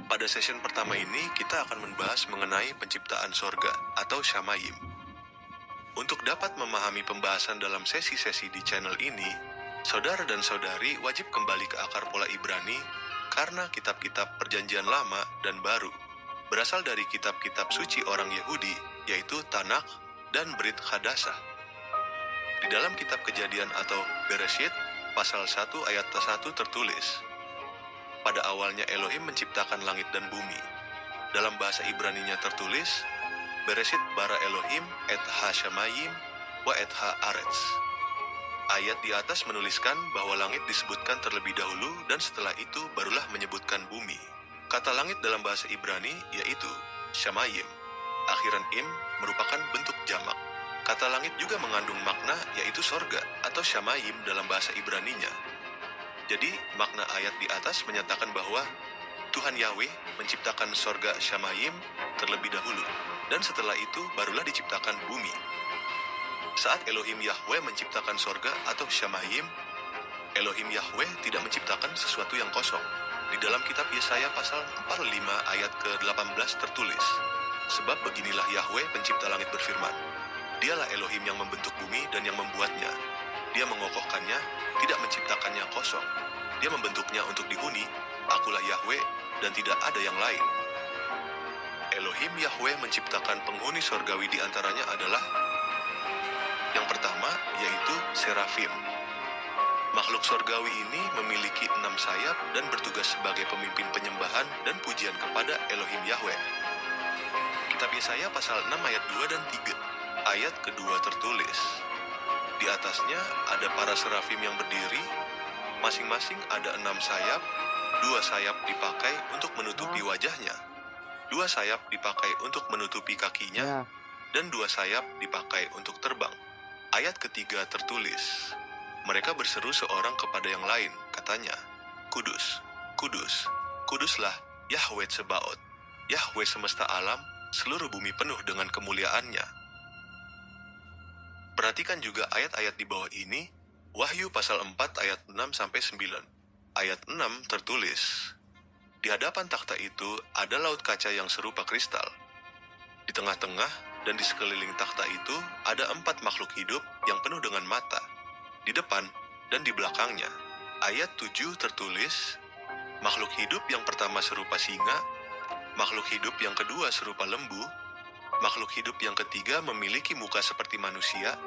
Pada session pertama ini, kita akan membahas mengenai penciptaan sorga atau Shamayim. Untuk dapat memahami pembahasan dalam sesi-sesi di channel ini, saudara dan saudari wajib kembali ke akar pola Ibrani karena kitab-kitab Perjanjian Lama dan Baru berasal dari kitab-kitab suci orang Yahudi, yaitu Tanakh dan Brit Hadasah. Di dalam kitab Kejadian atau Bereshit, pasal 1 ayat 1 tertulis, "Pada awalnya Elohim menciptakan langit dan bumi." Dalam bahasa Ibraninya tertulis, "Bereshit bara Elohim et ha-shamayim wa et ha-aretz." Ayat di atas menuliskan bahwa langit disebutkan terlebih dahulu dan setelah itu barulah menyebutkan bumi. Kata langit dalam bahasa Ibrani yaitu shamayim. Akhiran im merupakan bentuk jamak. Kata langit juga mengandung makna yaitu sorga atau shamayim dalam bahasa Ibraninya. Jadi makna ayat di atas menyatakan bahwa Tuhan Yahweh menciptakan sorga shamayim terlebih dahulu, dan setelah itu barulah diciptakan bumi. Saat Elohim Yahweh menciptakan sorga atau shamayim, Elohim Yahweh tidak menciptakan sesuatu yang kosong. Di dalam kitab Yesaya pasal 45 ayat ke-18 tertulis, "Sebab beginilah Yahweh pencipta langit berfirman, Dialah Elohim yang membentuk bumi dan yang membuatnya. Dia mengokohkannya, tidak menciptakannya kosong. Dia membentuknya untuk dihuni, akulah Yahweh dan tidak ada yang lain." Elohim Yahweh menciptakan penghuni sorgawi di antaranya adalah yang pertama, yaitu serafim. Makhluk sorgawi ini memiliki 6 sayap dan bertugas sebagai pemimpin penyembahan dan pujian kepada Elohim Yahweh. Kitab Yesaya pasal 6 ayat 2 dan 3. Ayat kedua tertulis, "Di atasnya ada para serafim yang berdiri, masing-masing ada 6 sayap, 2 sayap dipakai untuk menutupi wajahnya, 2 sayap dipakai untuk menutupi kakinya, dan 2 sayap dipakai untuk terbang." Ayat ketiga tertulis, "Mereka berseru seorang kepada yang lain, katanya, Kudus, Kudus, Kuduslah Yahweh Tsebaot, Yahweh semesta alam, seluruh bumi penuh dengan kemuliaannya." Perhatikan juga ayat-ayat di bawah ini, Wahyu pasal 4 ayat 6-9. Ayat 6 tertulis, "Di hadapan takhta itu ada laut kaca yang serupa kristal. Di tengah-tengah dan di sekeliling takhta itu ada 4 makhluk hidup yang penuh dengan mata, di depan dan di belakangnya." Ayat 7 tertulis, "Makhluk hidup yang pertama serupa singa, makhluk hidup yang kedua serupa lembu, makhluk hidup yang ketiga memiliki muka seperti manusia,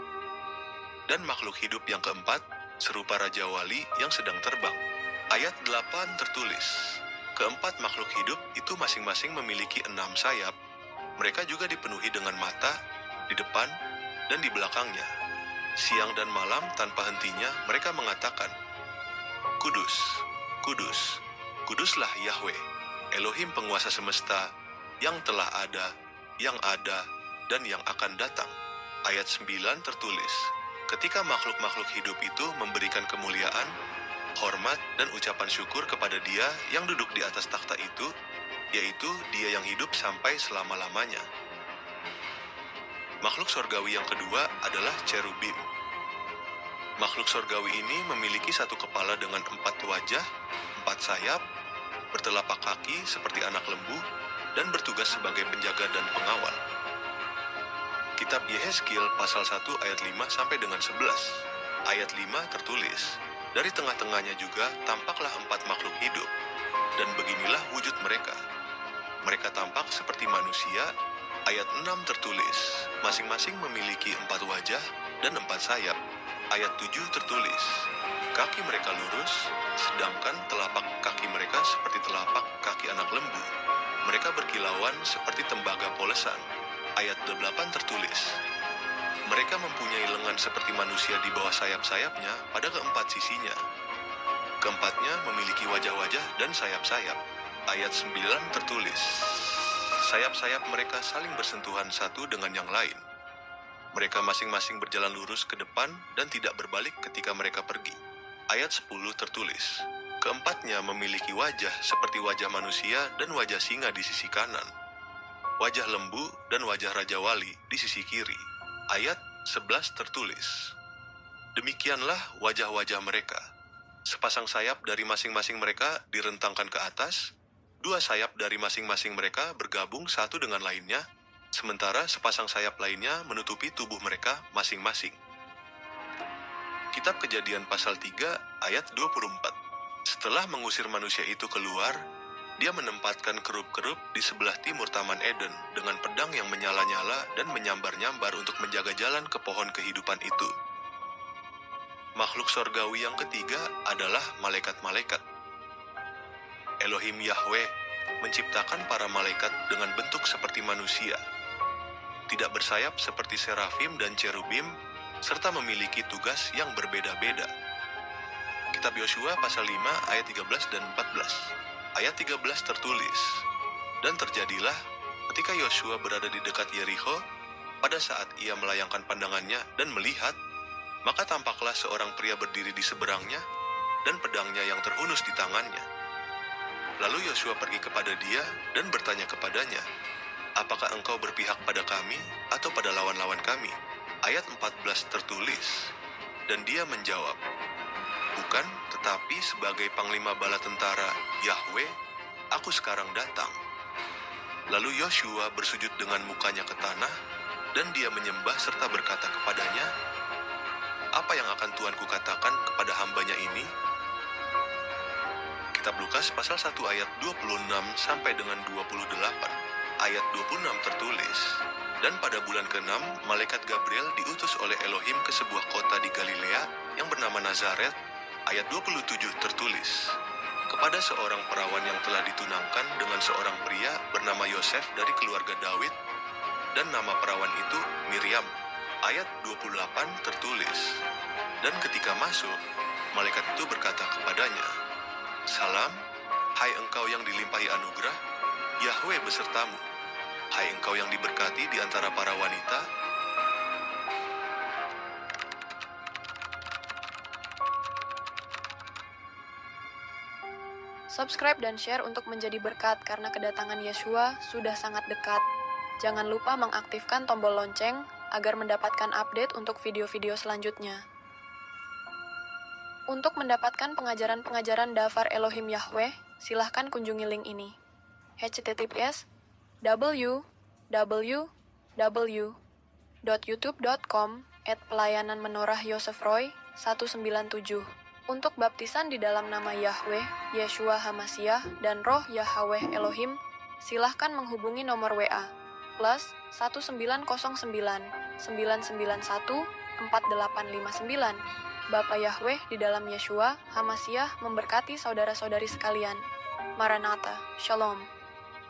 dan makhluk hidup yang keempat serupa Raja Wali yang sedang terbang." Ayat 8 tertulis, "Keempat makhluk hidup itu masing-masing memiliki 6 sayap. Mereka juga dipenuhi dengan mata, di depan dan di belakangnya. Siang dan malam tanpa hentinya mereka mengatakan, Kudus, Kudus, Kuduslah Yahweh, Elohim penguasa semesta, yang telah ada, dan yang akan datang." Ayat 9 tertulis, "Ketika makhluk-makhluk hidup itu memberikan kemuliaan, hormat, dan ucapan syukur kepada Dia yang duduk di atas takhta itu, yaitu Dia yang hidup sampai selama-lamanya." Makhluk sorgawi yang kedua adalah cherubim. Makhluk sorgawi ini memiliki 1 kepala dengan 4 wajah, 4 sayap, bertelapak kaki seperti anak lembu, dan bertugas sebagai penjaga dan pengawal. Kitab Yehezkiel pasal 1 ayat 5 sampai dengan 11. Ayat 5 tertulis, "Dari tengah-tengahnya juga tampaklah 4 makhluk hidup, dan beginilah wujud mereka. Mereka tampak seperti manusia." Ayat 6 tertulis, "Masing-masing memiliki 4 wajah dan 4 sayap." Ayat 7 tertulis, "Kaki mereka lurus, sedangkan telapak kaki mereka seperti telapak kaki anak lembu. Mereka berkilauan seperti tembaga polesan." Ayat 8 tertulis, "Mereka mempunyai lengan seperti manusia di bawah sayap-sayapnya pada keempat sisinya. Keempatnya memiliki wajah-wajah dan sayap-sayap." Ayat 9 tertulis, "Sayap-sayap mereka saling bersentuhan satu dengan yang lain. Mereka masing-masing berjalan lurus ke depan dan tidak berbalik ketika mereka pergi." Ayat 10 tertulis, "Keempatnya memiliki wajah seperti wajah manusia dan wajah singa di sisi kanan, wajah lembu dan wajah Raja Wali di sisi kiri." Ayat 11 tertulis, "Demikianlah wajah-wajah mereka. Sepasang sayap dari masing-masing mereka direntangkan ke atas, Dua sayap dari masing-masing mereka bergabung satu dengan lainnya, sementara sepasang sayap lainnya menutupi tubuh mereka masing-masing. Kitab Kejadian pasal 3 ayat 24. Setelah mengusir manusia itu keluar, dia menempatkan kerup-kerup di sebelah timur Taman Eden dengan pedang yang menyala-nyala dan menyambar-nyambar untuk menjaga jalan ke pohon kehidupan itu. Makhluk sorgawi yang ketiga adalah malaikat-malaikat. Elohim Yahweh menciptakan para malaikat dengan bentuk seperti manusia, tidak bersayap seperti serafim dan cherubim, serta memiliki tugas yang berbeda-beda. Kitab Yosua pasal 5 ayat 13 dan 14. Ayat 13 tertulis, "Dan terjadilah ketika Yosua berada di dekat Yerikho, pada saat ia melayangkan pandangannya dan melihat, maka tampaklah seorang pria berdiri di seberangnya dan pedangnya yang terhunus di tangannya. Lalu Yosua pergi kepada dia dan bertanya kepadanya, 'Apakah engkau berpihak pada kami atau pada lawan-lawan kami?' Ayat 14 tertulis, dan dia menjawab, 'Bukan, tetapi sebagai panglima bala tentara Yahweh, aku sekarang datang.' Lalu Yosua bersujud dengan mukanya ke tanah, dan dia menyembah serta berkata kepadanya, 'Apa yang akan Tuanku katakan kepada hambanya ini?' Kitab Lukas pasal 1 ayat 26 sampai dengan 28. Ayat 26 tertulis, "Dan pada bulan ke-6, malaikat Gabriel diutus oleh Elohim ke sebuah kota di Galilea yang bernama Nazaret." Ayat 27 tertulis, "Kepada seorang perawan yang telah ditunangkan dengan seorang pria bernama Yosef dari keluarga Daud, dan nama perawan itu Miriam." Ayat 28 tertulis, "Dan ketika masuk, malaikat itu berkata kepadanya, 'Salam, hai engkau yang dilimpahi anugerah, Yahweh besertamu. Hai engkau yang diberkati di antara para wanita.'" Subscribe dan share untuk menjadi berkat karena kedatangan Yeshua sudah sangat dekat. Jangan lupa mengaktifkan tombol lonceng agar mendapatkan update untuk video-video selanjutnya. Untuk mendapatkan pengajaran-pengajaran Dafar Elohim Yahweh, silahkan kunjungi link ini. https://www.youtube.com/pelayanan Menorah Yosef Roy 197. Untuk baptisan di dalam nama Yahweh, Yeshua Hamasiah, dan Roh Yahweh Elohim, silahkan menghubungi nomor WA +1909 991 4859. Bapa Yahweh di dalam Yeshua Hamasiah memberkati saudara-saudari sekalian. Maranatha, Shalom.